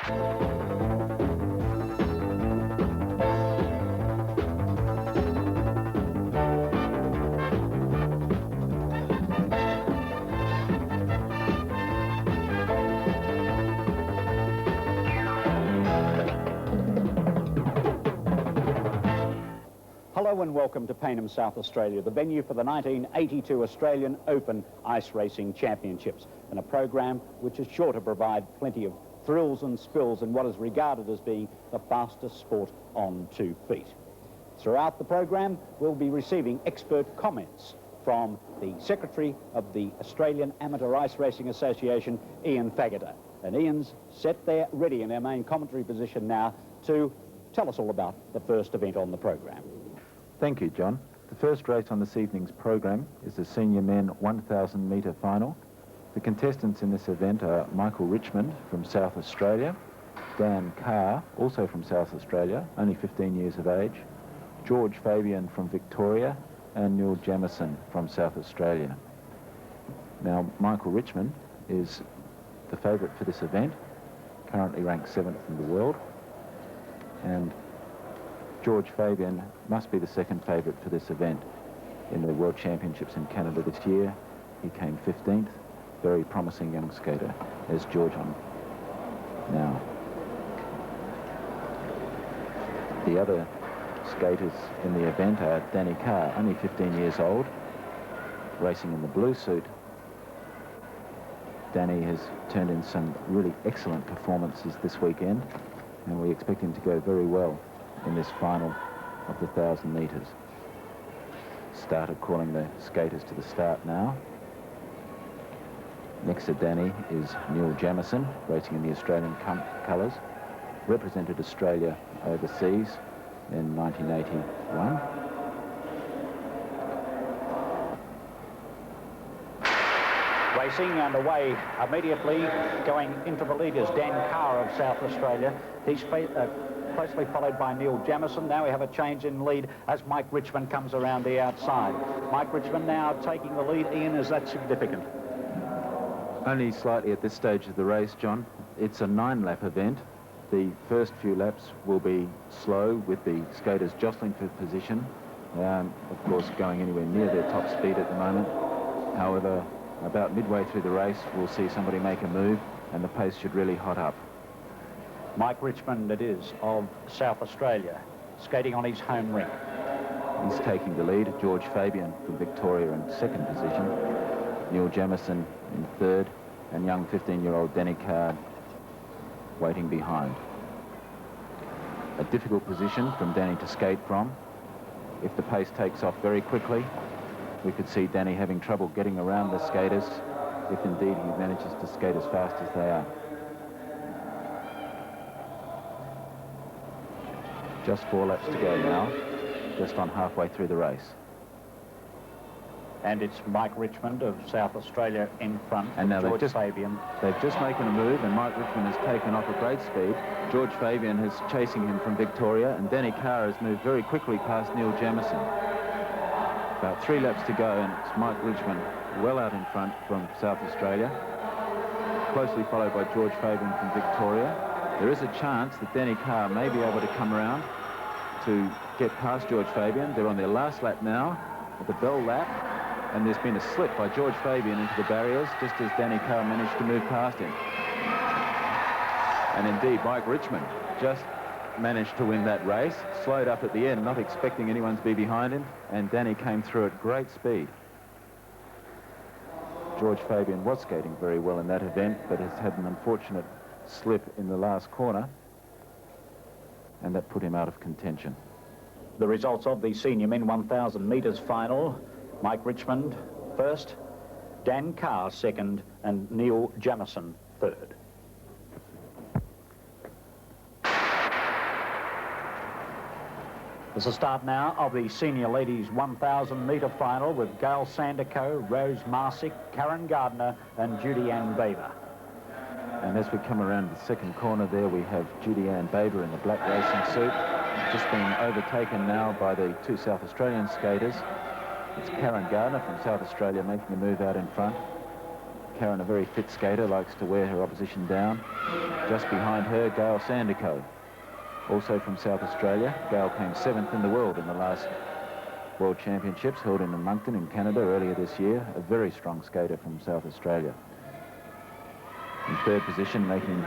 Hello and welcome to Payneham, South Australia, the venue for the 1982 Australian Open Ice Racing Championships, and a program which is sure to provide plenty of thrills and spills in what is regarded as being the fastest sport on 2 feet. Throughout the program, we'll be receiving expert comments from the Secretary of the Australian Amateur Ice Racing Association, Ian Faggoter. And Ian's set there ready in our main commentary position now to tell us all about the first event on the program. Thank you, John. The first race on this evening's program is the senior men 1,000 metre final. The contestants in this event are Michael Richmond from South Australia, Dan Carr, also from South Australia, only 15 years of age, George Fabian from Victoria, and Neil Jamieson from South Australia. Now, Michael Richmond is the favourite for this event, currently ranked 7th in the world, and George Fabian must be the second favourite for this event. In the World Championships in Canada this year, he came 15th. Very promising young skater. There's George on now. The other skaters in the event are Danny Carr, only 15 years old, racing in the blue suit. Danny has turned in some really excellent performances this weekend, and we expect him to go very well in this final of the 1,000 metres. Started calling the skaters to the start now. Next to Danny is Neil Jamieson, racing in the Australian colours. Represented Australia overseas in 1981. Racing and away immediately, going into the lead is Dan Carr of South Australia. He's closely followed by Neil Jamieson. Now we have a change in lead as Mike Richmond comes around the outside. Mike Richmond now taking the lead. Ian, is that significant? Only slightly at this stage of the race, John. It's a 9-lap event. The first few laps will be slow with the skaters jostling for position, of course going anywhere near their top speed at the moment. However, about midway through the race, we'll see somebody make a move and the pace should really hot up. Mike Richmond, it is, of South Australia, skating on his home rink. He's taking the lead. George Fabian from Victoria in second position. Neil Jamieson in third, and young 15-year-old Danny Carr waiting behind. A difficult position from Danny to skate from. If the pace takes off very quickly, we could see Danny having trouble getting around the skaters, if indeed he manages to skate as fast as they are. Just 4 laps to go now, just on halfway through the race. And it's Mike Richmond of South Australia in front. And now George Fabian. They've just making a move, and Mike Richmond has taken off at great speed. George Fabian is chasing him from Victoria, and Danny Carr has moved very quickly past Neil Jamieson. About 3 laps to go, and it's Mike Richmond well out in front from South Australia, closely followed by George Fabian from Victoria. There is a chance that Danny Carr may be able to come around to get past George Fabian. They're on their last lap now, at the bell lap, and there's been a slip by George Fabian into the barriers, just as Danny Carr managed to move past him. And indeed, Mike Richmond just managed to win that race, slowed up at the end, not expecting anyone to be behind him, and Danny came through at great speed. George Fabian was skating very well in that event, but has had an unfortunate slip in the last corner, and that put him out of contention. The results of the senior men 1,000 metres final: Mike Richmond first, Dan Carr second, and Neil Jamieson third. There's a start now of the senior ladies 1,000 metre final with Gail Sandico, Rose Marsick, Karen Gardner and Judy Ann Baber. And as we come around the second corner there, we have Judy Ann Baber in the black racing suit, just being overtaken now by the 2 South Australian skaters. It's Karen Gardner from South Australia making a move out in front. Karen, a very fit skater, likes to wear her opposition down. Just behind her, Gail Sandico, also from South Australia. Gail came 7th in the world in the last World Championships held in Moncton in Canada earlier this year. A very strong skater from South Australia. In 3rd position, making...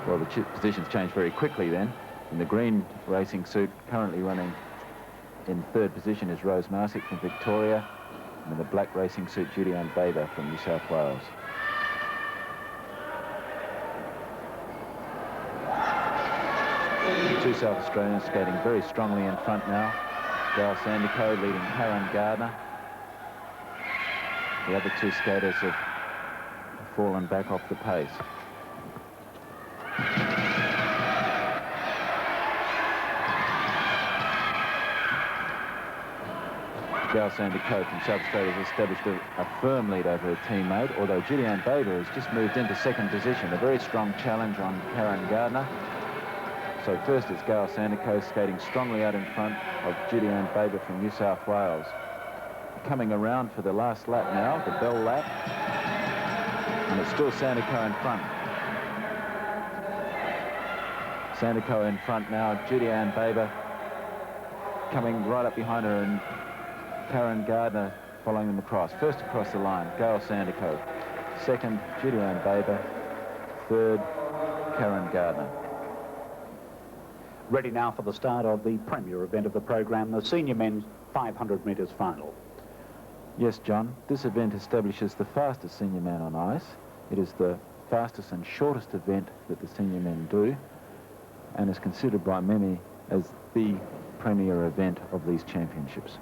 Well, the positions changed very quickly then. In the green racing suit, currently running in 3rd position is Rose Marsick from Victoria, and in the black racing suit, Judy-Ann Baber from New South Wales. The 2 South Australians skating very strongly in front now. Gail Sandico leading Karen Gardner. The other 2 skaters have fallen back off the pace. Gail Sandico from South Australia has established a firm lead over her teammate, although Judy-Ann Baber has just moved into 2nd position. A very strong challenge on Karen Gardner. So first it's Gail Sandico skating strongly out in front of Judy-Ann Baber from New South Wales. Coming around for the last lap now, the bell lap. And it's still Sandico in front. Sandico in front now, Judy-Ann Baber coming right up behind her, and Karen Gardner following them across. First across the line, Gail Sandico. 2nd, Judy-Ann Baber. 3rd, Karen Gardner. Ready now for the start of the premier event of the program, the senior men's 500 metres final. Yes, John, this event establishes the fastest senior man on ice. It is the fastest and shortest event that the senior men do, and is considered by many as the premier event of these championships.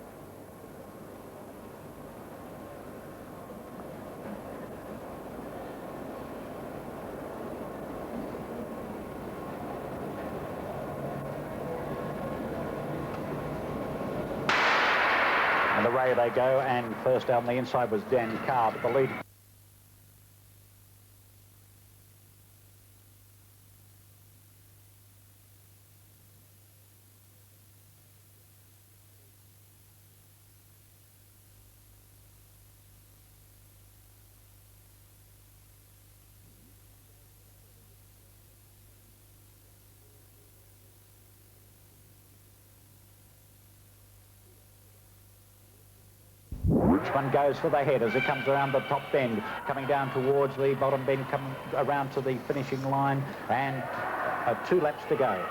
And away they go, and first down the inside was Dan Carr, but the lead... Which one goes for the head as it comes around the top bend, coming down towards the bottom bend, coming around to the finishing line, and 2 laps to go.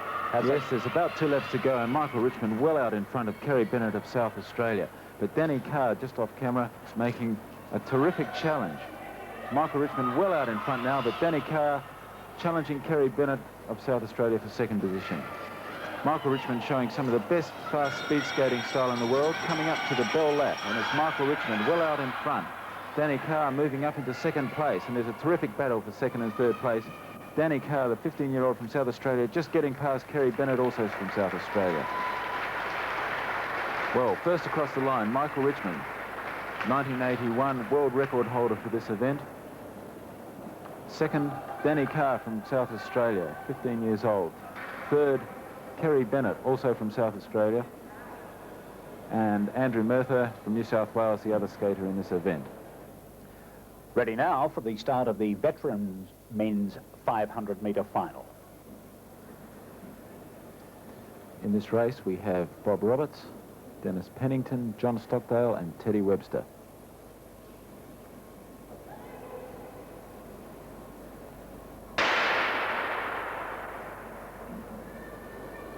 Yes, there's about 2 laps to go, and Michael Richmond well out in front of Kerry Bennett of South Australia. But Danny Carr, just off camera, is making a terrific challenge. Michael Richmond well out in front now, but Danny Carr challenging Kerry Bennett of South Australia for 2nd position. Michael Richmond showing some of the best fast speed skating style in the world, coming up to the bell lap, and it's Michael Richmond well out in front. Danny Carr moving up into 2nd place, and there's a terrific battle for 2nd and 3rd place. Danny Carr, the 15-year-old from South Australia, just getting past Kerry Bennett, also from South Australia. Well, first across the line, Michael Richmond, 1981 world record holder for this event. 2nd, Danny Carr from South Australia, 15 years old. 3rd, Kerry Bennett, also from South Australia. And Andrew Murtha from New South Wales, the other skater in this event. Ready now for the start of the veterans men's 500 metre final. In this race we have Bob Roberts, Dennis Pennington, John Stockdale and Teddy Webster.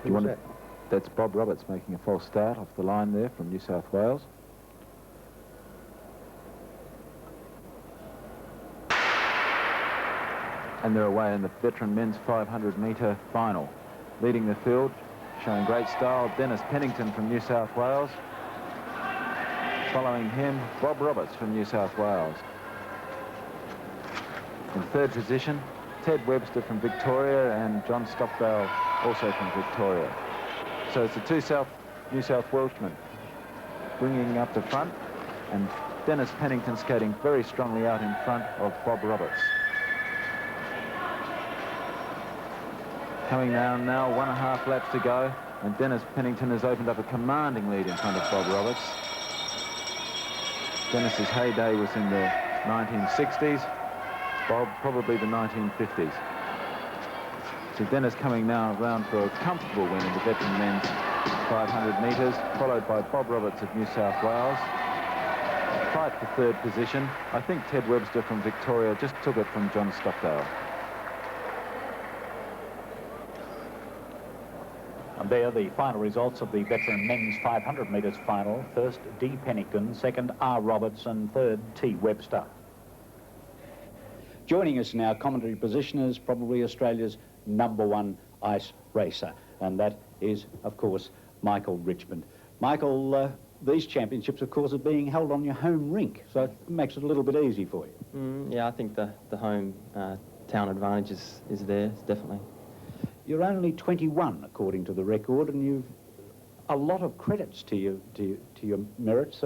Do you want to... That's Bob Roberts making a false start off the line there from New South Wales. And they're away in the veteran men's 500 metre final. Leading the field, showing great style, Dennis Pennington from New South Wales. Following him, Bob Roberts from New South Wales. In 3rd position, Ted Webster from Victoria and John Stockdale also from Victoria. So it's the 2 New South Welshmen bringing up the front, and Dennis Pennington skating very strongly out in front of Bob Roberts. Coming down now, 1.5 laps to go, and Dennis Pennington has opened up a commanding lead in front of Bob Roberts. Dennis's heyday was in the 1960s. Bob, probably the 1950s. So Dennis coming now round for a comfortable win in the veteran men's 500 metres, followed by Bob Roberts of New South Wales. Fight for third position. I think Ted Webster from Victoria just took it from John Stockdale. And there the final results of the veteran men's 500 metres final. First, D. Pennington, second, R. Roberts, and third, T. Webster. Joining us now, commentary position, is probably Australia's #1 ice racer, and that is, of course, Michael Richmond. Michael, these championships, of course, are being held on your home rink, so it makes it a little bit easy for you. Yeah, I think the home town advantage is there, definitely. You're only 21, according to the record, and you've a lot of credits to your merits.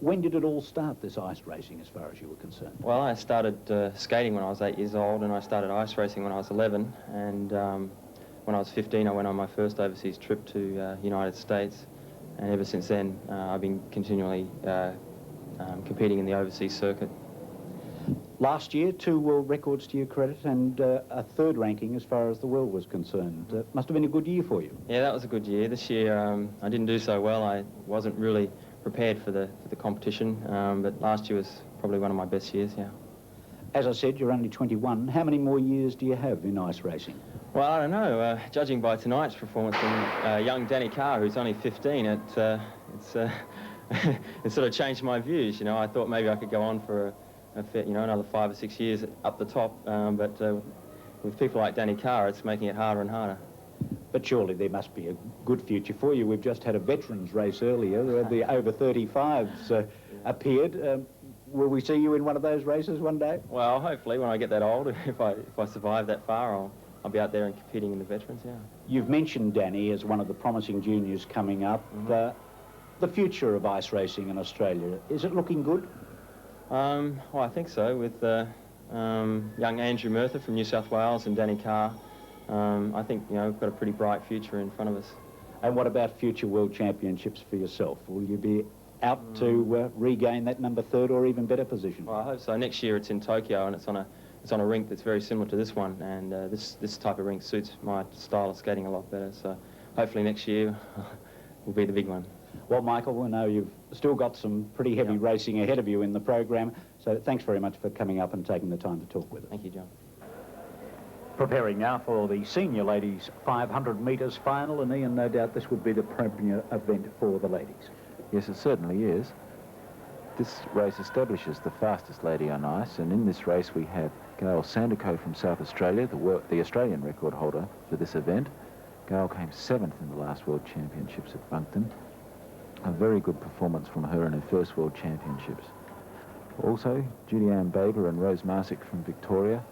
When did it all start, this ice racing, as far as you were concerned? Well, I started skating when I was 8 years old, and I started ice racing when I was 11, and when I was 15, I went on my first overseas trip to United States, and ever since then, I've been continually competing in the overseas circuit. Last year, 2 world records to your credit and a 3rd ranking as far as the world was concerned. Must have been a good year for you. Yeah, that was a good year. This year, I didn't do so well. I wasn't really prepared for the competition, but last year was probably one of my best years, yeah. As I said, you're only 21. How many more years do you have in ice racing? Well, I don't know. Judging by tonight's performance from young Danny Carr, who's only 15, it sort of changed my views. You know, I thought maybe I could go on for another 5 or 6 years up the top, but with people like Danny Carr, it's making it harder and harder. But surely there must be a good future for you. We've just had a veterans race earlier. The over 35s appeared. Will we see you in one of those races one day? Well, hopefully when I get that old, if I survive that far, I'll be out there and competing in the veterans, yeah. You've mentioned Danny as one of the promising juniors coming up. The future of ice racing in Australia, is it looking good? Well, I think so, with young Andrew Murtha from New South Wales and Danny Carr. I think, you know, we've got a pretty bright future in front of us. And what about future world championships for yourself? Will you be out to regain that number 3rd or even better position? Well, I hope so. Next year it's in Tokyo, and it's on a rink that's very similar to this one, and this type of rink suits my style of skating a lot better. So hopefully next year will be the big one. Well, Michael, we know you've still got some pretty heavy racing ahead of you in the program, so thanks very much for coming up and taking the time to talk with us. Thank you, John. Preparing now for the senior ladies 500 metres final, and Ian, no doubt this would be the premier event for the ladies. Yes, it certainly is. This race establishes the fastest lady on ice, and in this race we have Gail Sandico from South Australia, the Australian record holder for this event. Gail came 7th in the last World Championships at Moncton. A very good performance from her in her first World Championships. Also, Judy-Ann Baber and Rose Marsick from Victoria,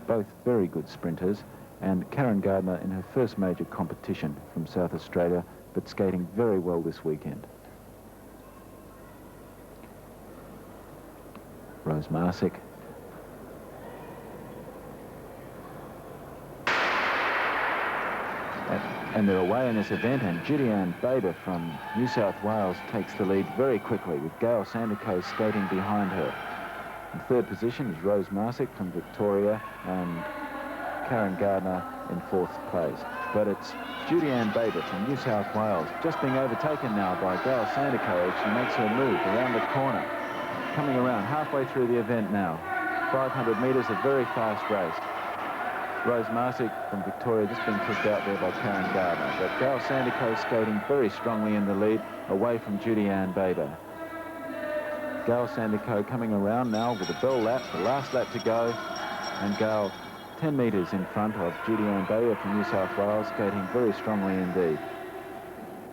both very good sprinters, and Karen Gardner in her first major competition from South Australia, but skating very well this weekend. Rose Marsick. And they're away in this event, and Judy-Ann Baber from New South Wales takes the lead very quickly, with Gail Sandico skating behind her. In 3rd position is Rose Marsick from Victoria, and Karen Gardner in 4th place. But it's Judy-Ann Baber from New South Wales, just being overtaken now by Gail Sandico as she makes her move around the corner. Coming around halfway through the event now. 500 metres, a very fast race. Rose Marsick from Victoria just being kicked out there by Karen Gardner. But Gail Sandico skating very strongly in the lead, away from Judy-Ann Baber. Gail Sandico coming around now with a bell lap, the last lap to go, and Gail 10 metres in front of Judy-Ann Baber from New South Wales, skating very strongly indeed.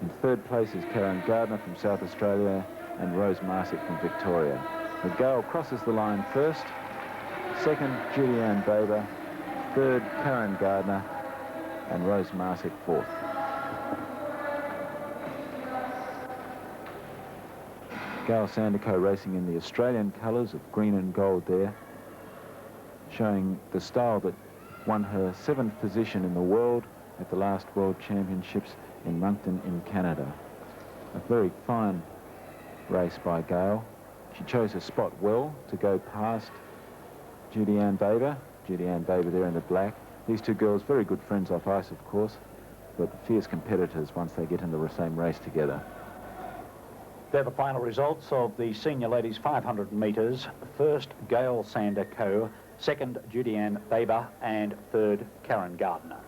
In 3rd place is Karen Gardner from South Australia and Rose Marsick from Victoria. But Gail crosses the line first, 2nd Judy-Ann Baber, 3rd Karen Gardner, and Rose Marsick 4th. Gail Sandico racing in the Australian colours of green and gold there, showing the style that won her 7th position in the world at the last World Championships in Moncton in Canada. A very fine race by Gail. She chose her spot well to go past Judy-Ann Baber. Judy-Ann Baber there in the black. These two girls, very good friends off ice, of course, but fierce competitors once they get into the same race together. They're the final results of the senior ladies 500 metres. First, Gail Sander-Coe. Second, Judy-Ann Baber. And third, Karen Gardner.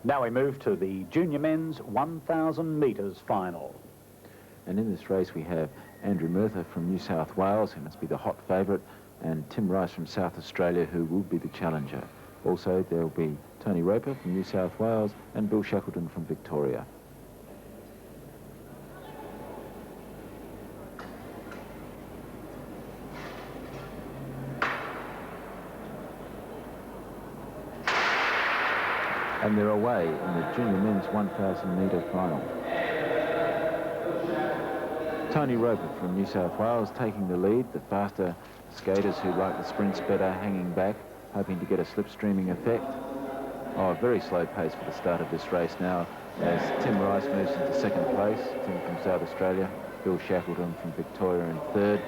Now we move to the junior men's 1,000 metres final. And in this race we have Andrew Murtha from New South Wales, who must be the hot favourite, and Tim Rice from South Australia, who will be the challenger. Also, there will be Tony Roper from New South Wales and Bill Shackleton from Victoria. And they're away in the junior men's 1,000 metre final. Tony Roper from New South Wales taking the lead. The faster skaters who like the sprints better hanging back, hoping to get a slipstreaming effect. Oh, a very slow pace for the start of this race now as Tim Rice moves into second place. Tim from South Australia, Bill Shackleton from Victoria in third.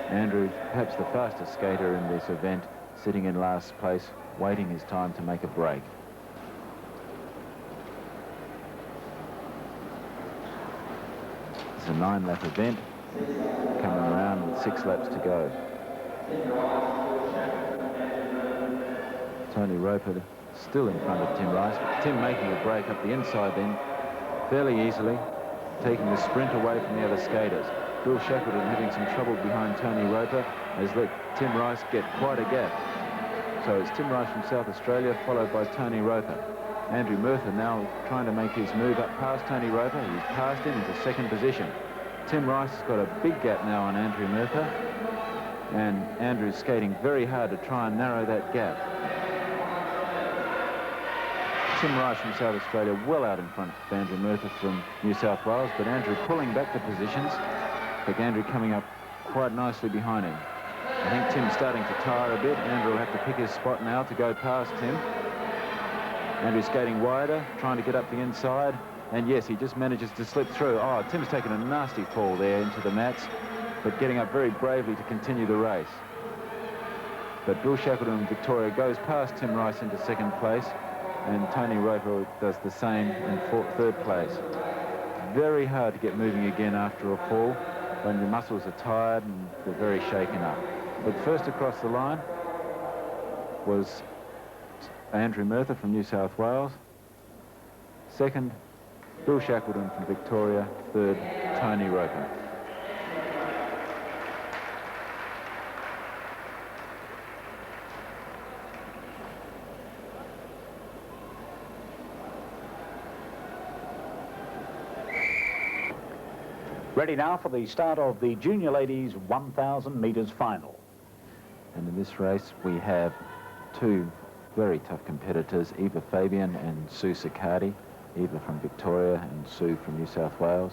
Andrew, perhaps the fastest skater in this event, sitting in last place, waiting his time to make a break. It's a 9-lap event, coming around with 6 laps to go. Tony Roper still in front of Tim Rice, but Tim making a break up the inside then, fairly easily, taking the sprint away from the other skaters. Bill Shackleton having some trouble behind Tony Roper has let Tim Rice get quite a gap. So it's Tim Rice from South Australia, followed by Tony Roper. Andrew Murtha now trying to make his move up past Tony Roper. He's passed him into second position. Tim Rice has got a big gap now on Andrew Murtha, and Andrew's skating very hard to try and narrow that gap. Tim Rice from South Australia well out in front of Andrew Murtha from New South Wales, but Andrew pulling back the positions. But Andrew coming up quite nicely behind him. I think Tim's starting to tire a bit. Andrew will have to pick his spot now to go past Tim. Andrew's skating wider, trying to get up the inside, and yes, he just manages to slip through. Oh, Tim's taken a nasty fall there into the mats, but getting up very bravely to continue the race. But Bill Shackleton in Victoria goes past Tim Rice into second place, and Tony Roper does the same in third place. Very hard to get moving again after a fall when the muscles are tired and they're very shaken up. But first across the line was Andrew Murtha from New South Wales. Second, Bill Shackleton from Victoria. Third, Tony Roper. Ready now for the start of the junior ladies 1,000 metres final. And in this race we have two very tough competitors, Eva Fabian and Sue Siccardi. Eva from Victoria and Sue from New South Wales.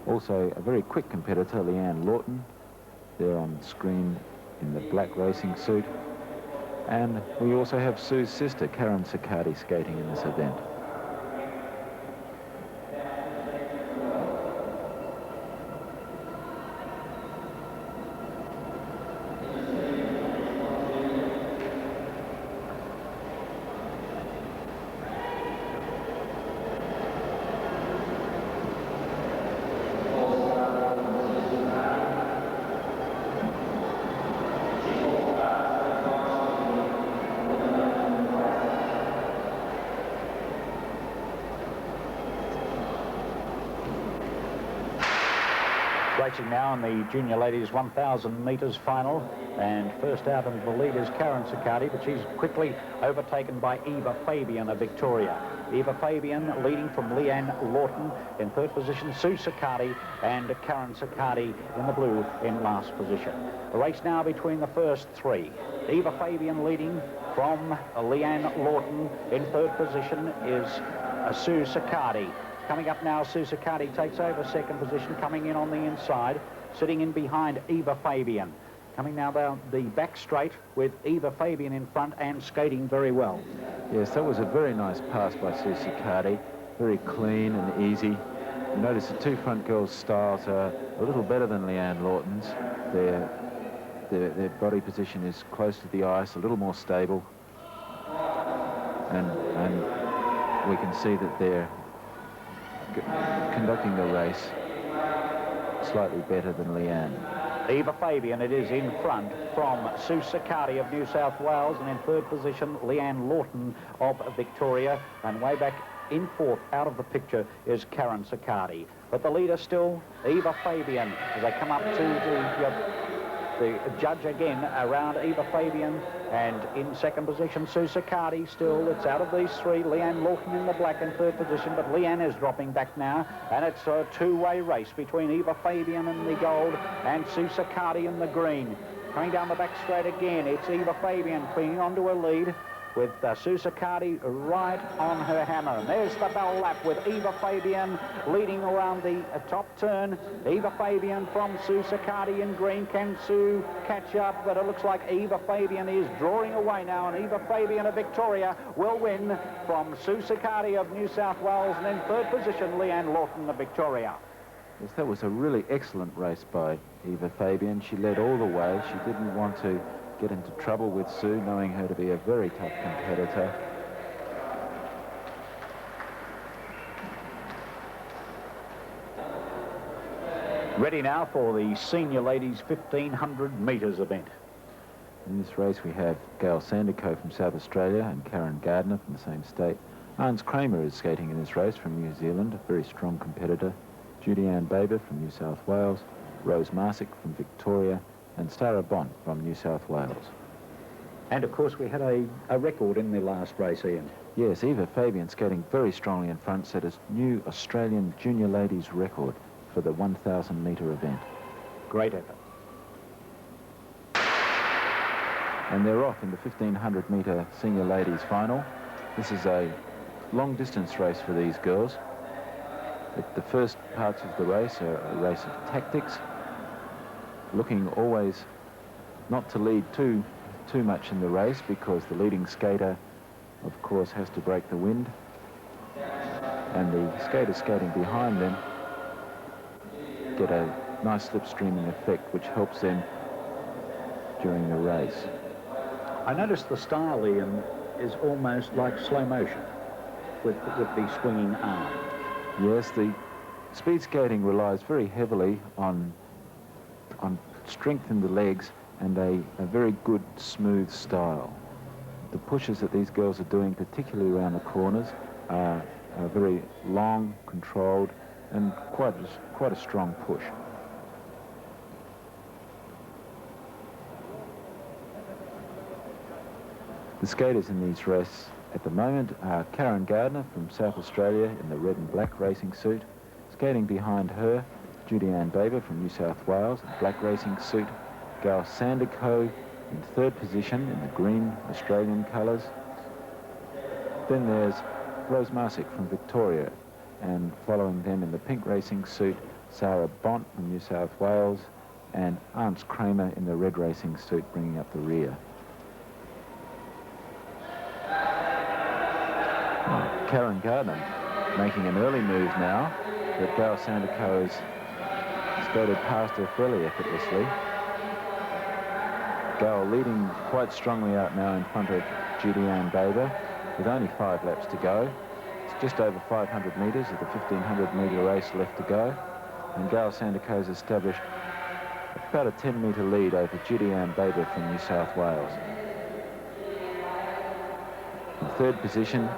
Also a very quick competitor, Leanne Lawton, there on screen in the black racing suit. And we also have Sue's sister, Karen Siccardi, skating in this event. Racing now in the junior ladies 1,000 metres final, and first out into the lead is Karen Siccardi, but she's quickly overtaken by Eva Fabian of Victoria. Eva Fabian leading from Leanne Lawton in third position, Sue Siccardi and Karen Siccardi in the blue in last position. A race now between the first three. Eva Fabian leading from Leanne Lawton. In third position is Sue Siccardi. Coming up now, Sue Siccardi takes over second position, coming in on the inside, sitting in behind Eva Fabian. Coming now down the back straight with Eva Fabian in front and skating very well. Yes, that was a very nice pass by Sue Siccardi. Very clean and easy. You notice the two front girls' styles are a little better than Leanne Lawton's. Their body position is close to the ice, a little more stable. And we can see that they're conducting the race slightly better than Leanne. Eva Fabian, it is in front from Sue Siccardi of New South Wales, and in third position, Leanne Lawton of Victoria, and way back in fourth, out of the picture, is Karen Siccardi. But the leader still, Eva Fabian, as they come up to the judge again around Eva Fabian, and in second position, Sue Siccardi still. It's out of these three, Leanne Lawton in the black in third position, but Leanne is dropping back now, and it's a two-way race between Eva Fabian in the gold and Sue Siccardi in the green. Coming down the back straight again, it's Eva Fabian clinging onto her lead, with Sue Siccardi right on her hammer. And there's the bell lap with Eva Fabian leading around the top turn. Eva Fabian from Sue Siccardi in green. Can Sue catch up? But it looks like Eva Fabian is drawing away now, and Eva Fabian of Victoria will win from Sue Siccardi of New South Wales, and in third position, Leanne Lawton of Victoria. Yes, that was a really excellent race by Eva Fabian. She led all the way. She didn't want to get into trouble with Sue, knowing her to be a very tough competitor. Ready now for the senior ladies 1500 metres event. In this race we have Gail Sandico from South Australia and Karen Gardner from the same state. Hans Kramer is skating in this race from New Zealand, a very strong competitor. Judy-Ann Baber from New South Wales, Rose Marsick from Victoria, and Sarah Bont from New South Wales. And of course we had a record in the last race, Ian. Yes, Eva Fabian skating very strongly in front, set a new Australian junior ladies record for the 1,000 metre event. Great effort. And they're off in the 1,500 metre senior ladies final. This is a long distance race for these girls. The first parts of the race are a race of tactics, looking always not to lead too much in the race, because the leading skater, of course, has to break the wind, and the skaters skating behind them get a nice slipstreaming effect, which helps them during the race. I noticed the style, Ian, is almost like slow motion with the swinging arm. Yes, the speed skating relies very heavily on strength in the legs and a very good smooth style. The pushes that these girls are doing, particularly around the corners, are very long, controlled, and quite a strong push. The skaters in these races at the moment are Karen Gardner from South Australia in the red and black racing suit. Skating behind her, Judy-Ann Baber from New South Wales, black racing suit. Gail Sandico in third position in the green Australian colours. Then there's Rose Marsick from Victoria, and following them in the pink racing suit, Sarah Bont from New South Wales, and Hans Kramer in the red racing suit bringing up the rear. Karen Gardner making an early move now, but Gail Sandico has skated past her fairly effortlessly. Gail leading quite strongly out now in front of Judy-Ann Baber with only 5 laps to go. It's just over 500 metres of the 1,500 metre race left to go, and Gail Sandico has established about a 10-metre lead over Judy-Ann Baber from New South Wales. In third position,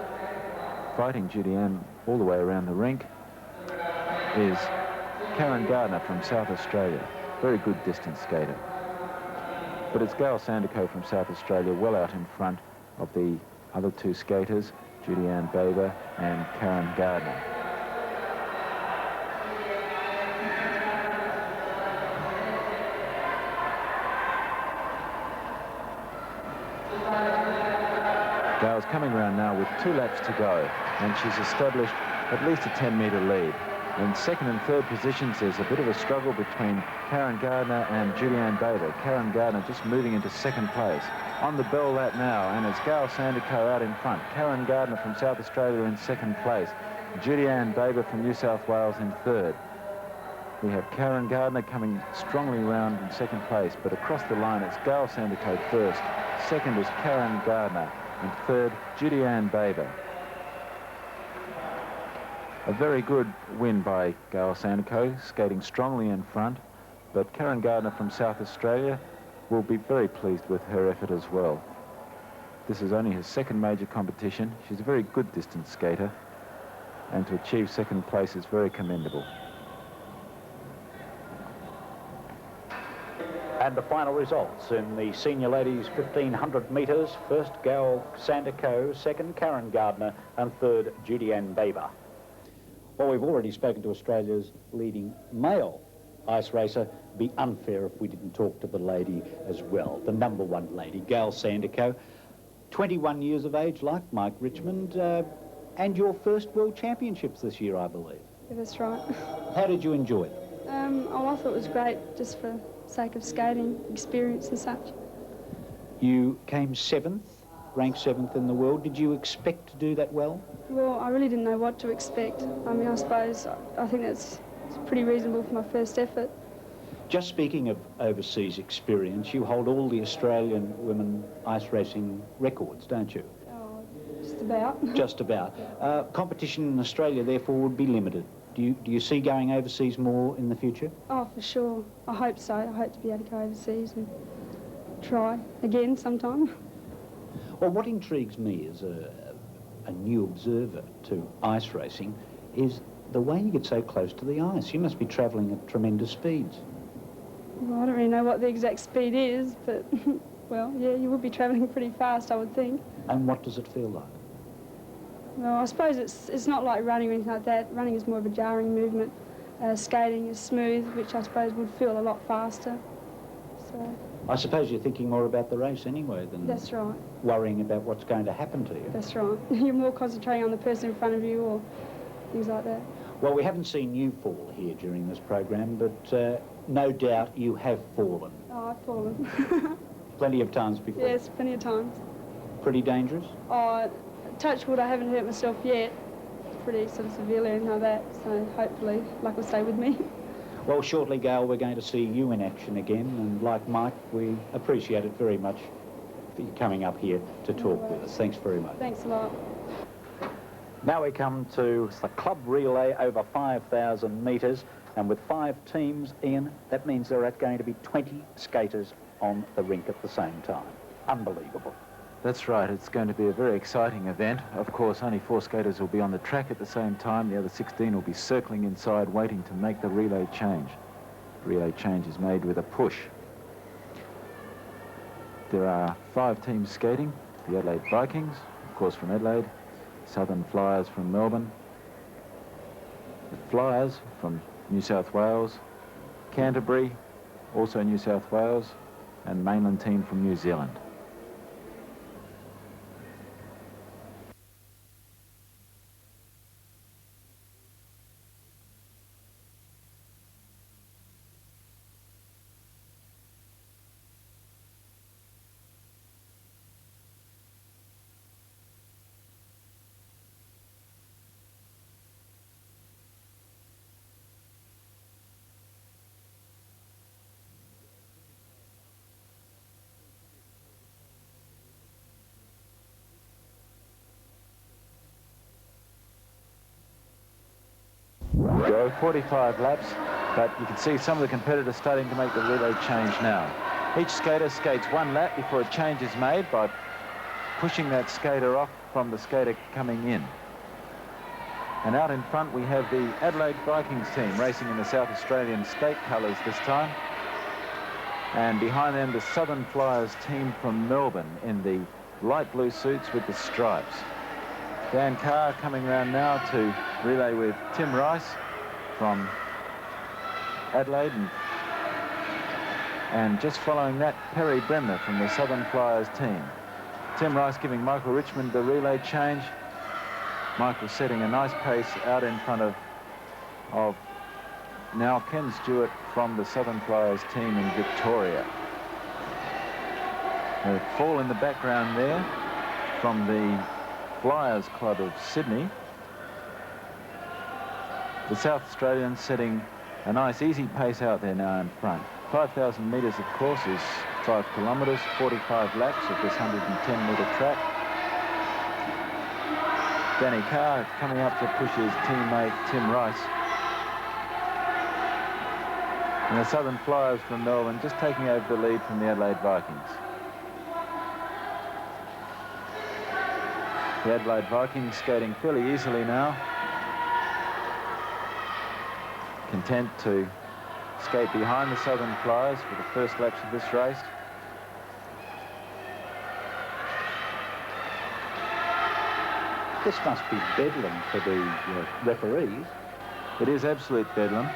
fighting Judy-Ann all the way around the rink, is Karen Gardner from South Australia, very good distance skater. But it's Gail Sandico from South Australia well out in front of the other 2 skaters, Judy-Ann Baber and Karen Gardner. Gail's coming around now with 2 laps to go, and she's established at least a 10-metre lead. In second and third positions, there's a bit of a struggle between Karen Gardner and Judy-Ann Baber. Karen Gardner just moving into second place. On the bell lap now, and it's Gail Sandico out in front. Karen Gardner from South Australia in second place. Judy-Ann Baber from New South Wales in third. We have Karen Gardner coming strongly round in second place, but across the line it's Gail Sandicoe first. Second is Karen Gardner, and third, Judy-Ann Baber. A very good win by Gail Sandicoe, skating strongly in front, but Karen Gardner from South Australia will be very pleased with her effort as well. This is only her second major competition. She's a very good distance skater, and to achieve second place is very commendable. And the final results in the senior ladies 1500 metres. First, Gail Sandicoe, second, Karen Gardner, and third, Judy-Ann Baber. Well, we've already spoken to Australia's leading male ice racer. It'd be unfair if we didn't talk to the lady as well, the number one lady, Gail Sandicoe. 21 years of age, like Mike Richmond, and your first World Championships this year, I believe. Yeah, that's right. How did you enjoy it? Oh, I thought it was great, just for sake of skating, experience and such. You came seventh, ranked seventh in the world. Did you expect to do that well? Well, I really didn't know what to expect. I mean, I suppose I think it's pretty reasonable for my first effort. Just speaking of overseas experience, you hold all the Australian women ice racing records, don't you? Oh, just about. Just about. Competition in Australia, therefore, would be limited. Do you see going overseas more in the future? Oh, for sure. I hope so. I hope to be able to go overseas and try again sometime. Well, what intrigues me as a new observer to ice racing is the way you get so close to the ice. You must be travelling at tremendous speeds. Well, I don't really know what the exact speed is, but, well, yeah, you would be travelling pretty fast, I would think. And what does it feel like? Well, I suppose it's not like running or anything like that. Running is more of a jarring movement. Skating is smooth, which I suppose would feel a lot faster. So. I suppose you're thinking more about the race anyway than That's right. worrying about what's going to happen to you. That's right. You're more concentrating on the person in front of you or things like that. Well, we haven't seen you fall here during this program, but no doubt you have fallen. Oh, I've fallen. Plenty of times before. Yes, plenty of times. Pretty dangerous? Oh, touch wood, I haven't hurt myself yet. Pretty sort of severely and like that, so hopefully luck will stay with me. Well, shortly, Gail, we're going to see you in action again, and like Mike, we appreciate it very much for you coming up here to talk with us. Thanks very much. Thanks a lot. Now we come to the club relay over 5,000 metres, and with 5 teams, Ian, that means there are going to be 20 skaters on the rink at the same time. Unbelievable. That's right, it's going to be a very exciting event. Of course, only 4 skaters will be on the track at the same time. The other 16 will be circling inside, waiting to make the relay change. The relay change is made with a push. There are 5 teams skating. The Adelaide Vikings, of course, from Adelaide. Southern Flyers from Melbourne. The Flyers from New South Wales. Canterbury, also New South Wales. And mainland team from New Zealand. Go 45 laps, but you can see some of the competitors starting to make the relay change now. Each skater skates 1 lap before a change is made by pushing that skater off from the skater coming in. And out in front we have the Adelaide Vikings team racing in the South Australian state colours this time. And behind them the Southern Flyers team from Melbourne in the light blue suits with the stripes. Dan Carr coming around now to relay with Tim Rice from Adelaide, and just following that, Perry Bremner from the Southern Flyers team. Tim Rice giving Michael Richmond the relay change. Michael setting a nice pace out in front of now Ken Stewart from the Southern Flyers team in Victoria. A fall in the background there from the Flyers Club of Sydney. The South Australians setting a nice easy pace out there now in front. 5,000 metres of course is 5 kilometres, 45 laps of this 110-metre track. Danny Carr coming up to push his teammate Tim Rice. And the Southern Flyers from Melbourne just taking over the lead from the Adelaide Vikings. The Adelaide Vikings skating fairly easily now. Content to skate behind the Southern Flyers for the first laps of this race. This must be bedlam for the referees. It is absolute bedlam.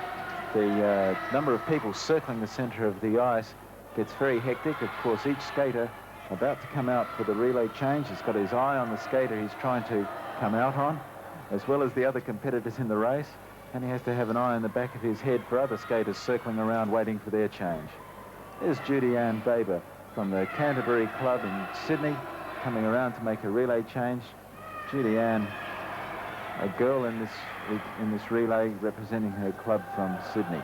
The number of people circling the centre of the ice gets very hectic. Of course, each skater about to come out for the relay change has got his eye on the skater he's trying to come out on, as well as the other competitors in the race, and he has to have an eye on the back of his head for other skaters circling around waiting for their change. There's Judy Ann Baber from the Canterbury Club in Sydney coming around to make a relay change. Judy Ann, a girl in this relay representing her club from Sydney.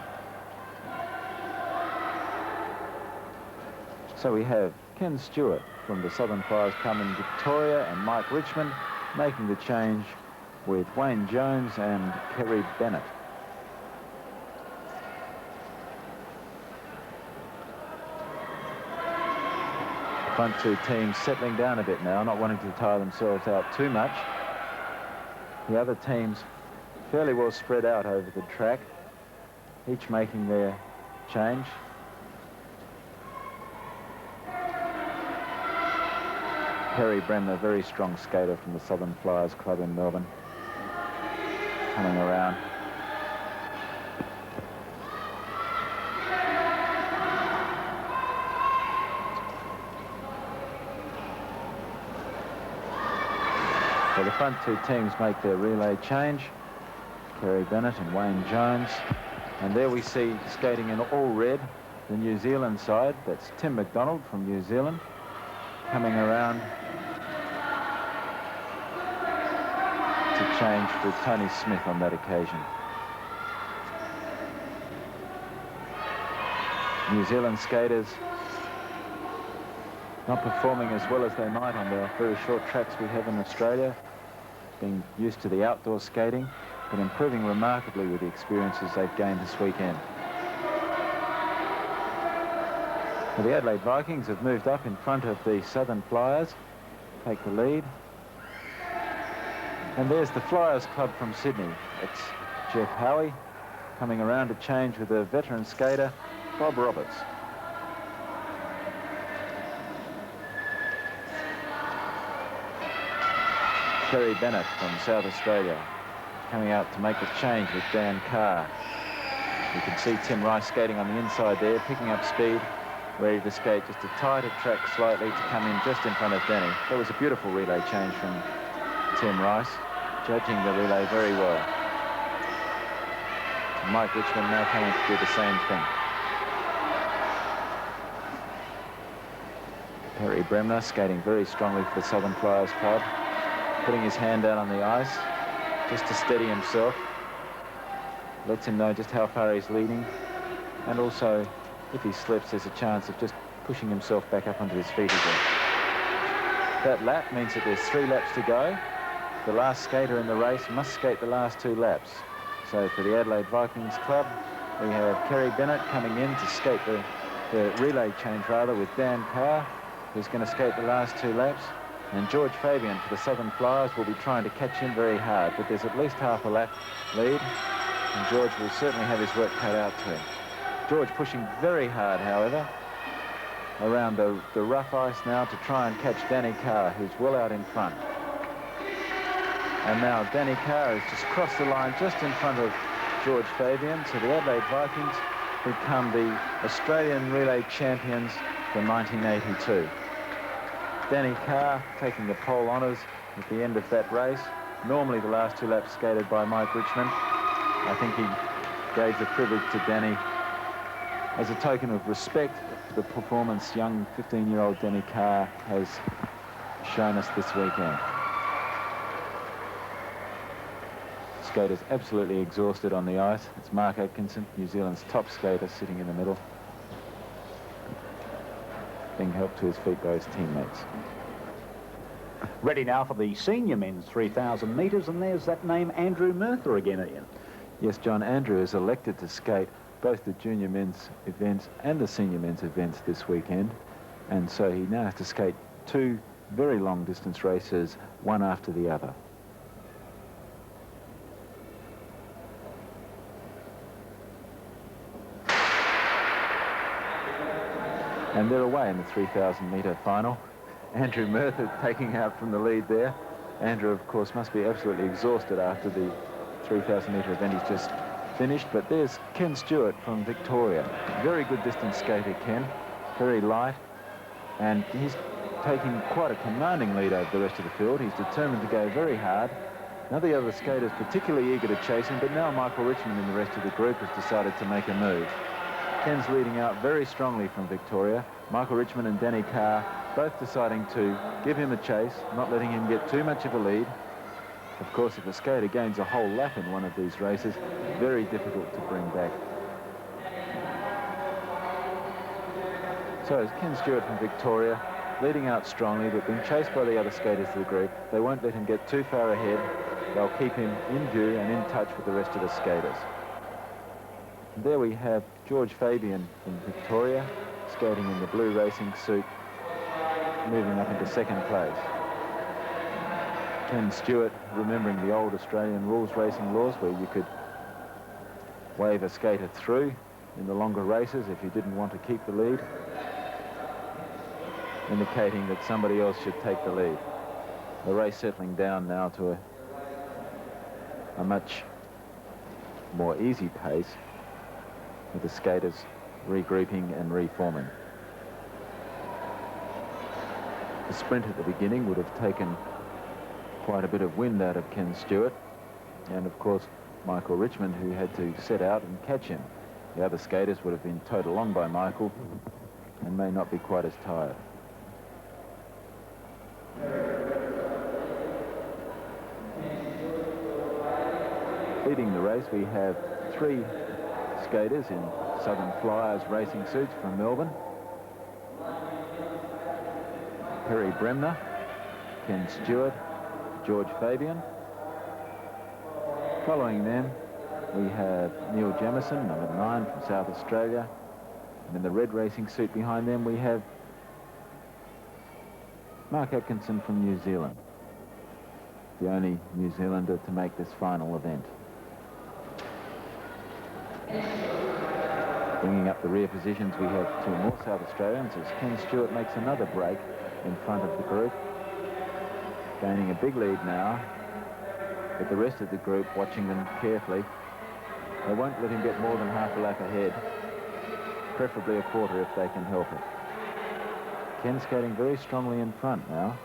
So we have Ken Stewart from the Southern Flyers Club in Victoria and Mike Richmond making the change with Wayne Jones and Kerry Bennett. The front two teams settling down a bit now, not wanting to tire themselves out too much. The other teams fairly well spread out over the track, each making their change. Perry Bremner, very strong skater from the Southern Flyers Club in Melbourne, coming around. So the front two teams make their relay change. Kerry Bennett and Wayne Jones. And there we see skating in all red, the New Zealand side. That's Tim McDonald from New Zealand coming around to change for Tony Smith on that occasion. New Zealand skaters not performing as well as they might on the very short tracks we have in Australia, being used to the outdoor skating, but improving remarkably with the experiences they've gained this weekend. Well, the Adelaide Vikings have moved up in front of the Southern Flyers, take the lead. And there's the Flyers Club from Sydney. It's Jeff Howie coming around to change with a veteran skater, Bob Roberts. Kerry Bennett from South Australia coming out to make the change with Dan Carr. You can see Tim Rice skating on the inside there, picking up speed, ready to skate just a tighter track slightly to come in just in front of Danny. That was a beautiful relay change from Tim Rice, judging the relay very well. Mike Richmond now coming to do the same thing. Perry Bremner skating very strongly for the Southern Flyers Club, putting his hand down on the ice just to steady himself. Lets him know just how far he's leading, and also if he slips there's a chance of just pushing himself back up onto his feet again. That lap means that there's 3 laps to go. The last skater in the race must skate the last 2 laps. So for the Adelaide Vikings Club, we have Kerry Bennett coming in to skate the relay change with Dan Carr, who's going to skate the last 2 laps. And George Fabian for the Southern Flyers will be trying to catch him very hard, but there's at least half a lap lead, and George will certainly have his work cut out to him. George pushing very hard, however, around the rough ice now to try and catch Danny Carr, who's well out in front. And now Danny Carr has just crossed the line just in front of George Fabian, so the Adelaide Vikings become the Australian relay champions for 1982. Danny Carr taking the pole honours at the end of that race. Normally the last 2 laps skated by Mike Richmond. I think he gave the privilege to Danny as a token of respect for the performance young 15-year-old Danny Carr has shown us this weekend. skaters absolutely exhausted on the ice. It's Mark Atkinson, New Zealand's top skater, sitting in the middle, being helped to his feet by his teammates. Ready now for the senior men's 3,000 metres, and there's that name Andrew Merthyr again, Ian. Yes, John, Andrew is elected to skate both the junior men's events and the senior men's events this weekend, and so he now has to skate two very long distance races, one after the other. And they're away in the 3,000 metre final. Andrew Merthyr taking out from the lead there. Andrew, of course, must be absolutely exhausted after the 3,000 metre event he's just finished. But there's Ken Stewart from Victoria. Very good distance skater, Ken. Very light. And he's taking quite a commanding lead over the rest of the field. He's determined to go very hard. Now the other skaters particularly eager to chase him, but now Michael Richmond and the rest of the group has decided to make a move. Ken's leading out very strongly from Victoria. Michael Richmond and Danny Carr both deciding to give him a chase, not letting him get too much of a lead. Of course, if a skater gains a whole lap in one of these races, very difficult to bring back. So it's Ken Stewart from Victoria, leading out strongly, but being chased by the other skaters of the group. They won't let him get too far ahead. They'll keep him in view and in touch with the rest of the skaters. And there we have George Fabian from Victoria, skating in the blue racing suit, moving up into second place. Ken Stewart, remembering the old Australian rules racing laws where you could wave a skater through in the longer races if you didn't want to keep the lead, indicating that somebody else should take the lead. The race settling down now to a much more easy pace, with the skaters regrouping and reforming. The sprint at the beginning would have taken quite a bit of wind out of Ken Stewart, and of course Michael Richmond, who had to set out and catch him. The other skaters would have been towed along by Michael and may not be quite as tired. Leading the race, we have three skaters in Southern Flyers racing suits from Melbourne. Perry Bremner, Ken Stewart, George Fabian. Following them, we have Neil Jamieson, number 9 from South Australia. And in the red racing suit behind them, we have Mark Atkinson from New Zealand, the only New Zealander to make this final event. Bringing up the rear positions, we have two more South Australians as Ken Stewart makes another break in front of the group, gaining a big lead now, with the rest of the group watching them carefully. They won't let him get more than half a lap ahead, preferably a quarter if they can help it. Ken skating very strongly in front now.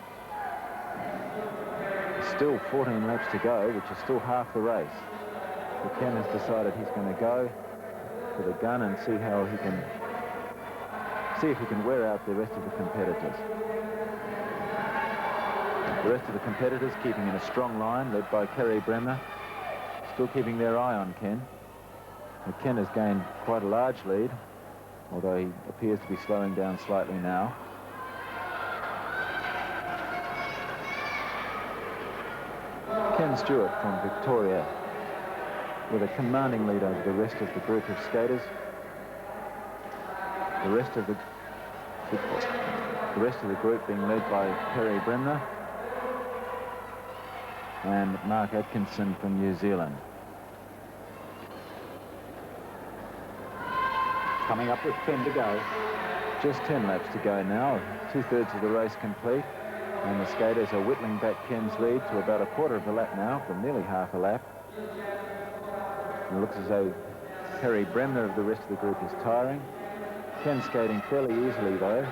There's still 14 laps to go, which is still half the race. But Ken has decided he's going to go for the gun and see if he can wear out the rest of the competitors. The rest of the competitors keeping in a strong line, led by Kerry Bremner, still keeping their eye on Ken. But Ken has gained quite a large lead, although he appears to be slowing down slightly now. Ken Stewart from Victoria with a commanding lead over the rest of the group of skaters. The rest of the group being led by Perry Bremner and Mark Atkinson from New Zealand. Coming up with 10 to go. Just 10 laps to go now, 2/3 of the race complete, and the skaters are whittling back Ken's lead to about a quarter of a lap now from nearly half a lap. It looks as though Perry Bremner of the rest of the group is tiring. Ken skating fairly easily though,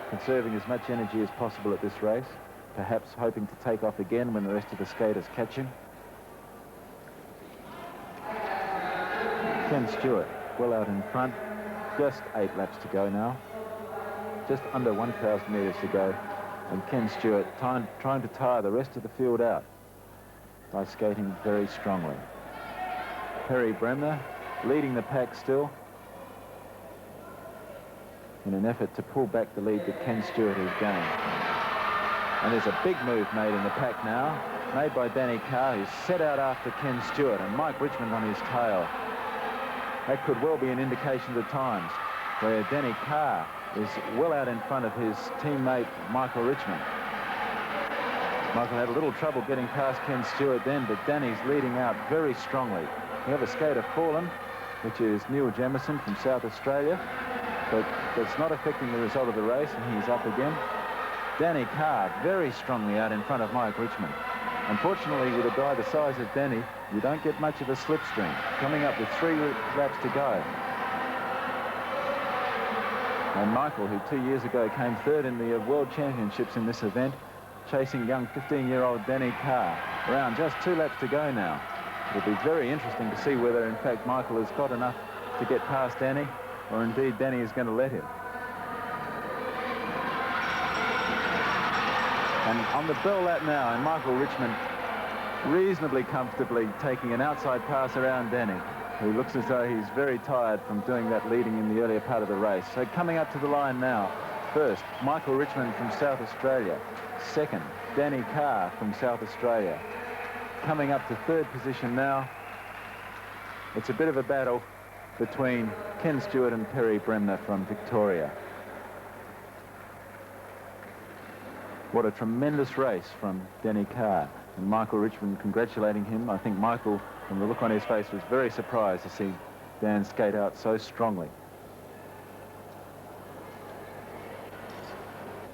conserving as much energy as possible at this race, perhaps hoping to take off again when the rest of the skaters catch him. Ken Stewart well out in front, just 8 laps to go now, just under 1,000 metres to go, and Ken Stewart trying to tire the rest of the field out. by skating very strongly. Perry Bremner leading the pack still in an effort to pull back the lead that Ken Stewart has gained. And there's a big move made in the pack now, made by Danny Carr, who's set out after Ken Stewart, and Mike Richmond on his tail. That could well be an indication of the times, where Danny Carr is well out in front of his teammate Michael Richmond. Michael had a little trouble getting past Ken Stewart then, but Danny's leading out very strongly. We have a skater fallen, which is Neil Jemison from South Australia, but that's not affecting the result of the race, and he's up again. Danny Carr very strongly out in front of Mike Richmond. Unfortunately, with a guy the size of Danny, you don't get much of a slipstream. Coming up with 3 laps to go. And Michael, who 2 years ago came third in the World Championships in this event, chasing young 15-year-old Danny Carr. Around just 2 laps to go now. It'll be very interesting to see whether, in fact, Michael has got enough to get past Danny, or indeed Danny is going to let him. And on the bell lap now, and Michael Richmond reasonably comfortably taking an outside pass around Danny, who looks as though he's very tired from doing that leading in the earlier part of the race. So coming up to the line now, first, Michael Richmond from South Australia. Second, Danny Carr from South Australia. Coming up to third position now, it's a bit of a battle between Ken Stewart and Perry Bremner from Victoria. What a tremendous race from Danny Carr, and Michael Richmond congratulating him. I think Michael, from the look on his face, was very surprised to see Dan skate out so strongly.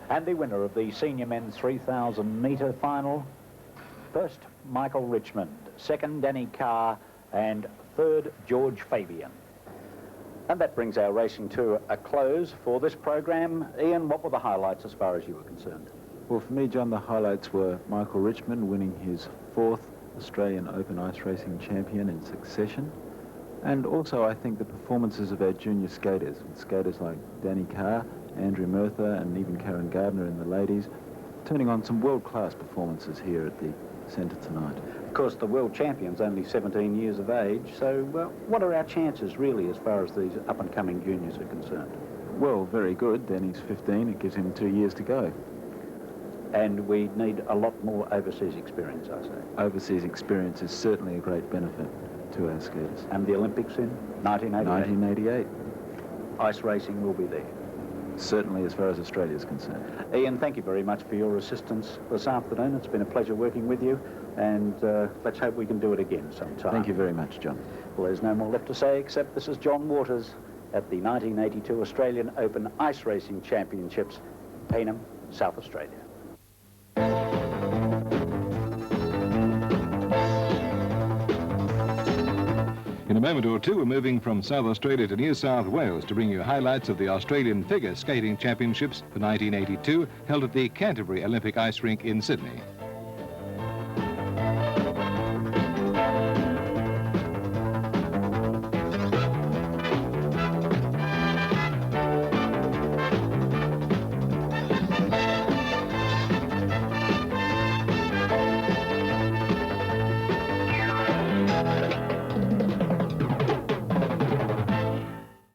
And the winner of the senior men's 3,000 metre final, first Michael Richmond, second Danny Carr, and third George Fabian. And that brings our racing to a close for this program. Ian, what were the highlights as far as you were concerned? Well, for me, John, the highlights were Michael Richmond winning his 4th Australian Open Ice Racing champion in succession. And also, I think, the performances of our junior skaters, with skaters like Danny Carr, Andrew Murtha, and even Karen Gardner in the ladies, turning on some world-class performances here at the centre tonight. Of course, the world champion's only 17 years of age, so what are our chances, really, as far as these up-and-coming juniors are concerned? Well, very good. Danny's 15. It gives him 2 years to go. And we need a lot more overseas experience, I say. Overseas experience is certainly a great benefit to our skaters. And the Olympics in 1988? 1988. Ice racing will be there. Certainly, as far as Australia is concerned. Ian, thank you very much for your assistance this afternoon. It's been a pleasure working with you, and let's hope we can do it again sometime. Thank you very much, John. Well, there's no more left to say, except this is John Waters at the 1982 Australian Open Ice Racing Championships, Payneham, South Australia. In a moment or two, we're moving from South Australia to New South Wales to bring you highlights of the Australian Figure Skating Championships for 1982, held at the Canterbury Olympic Ice Rink in Sydney.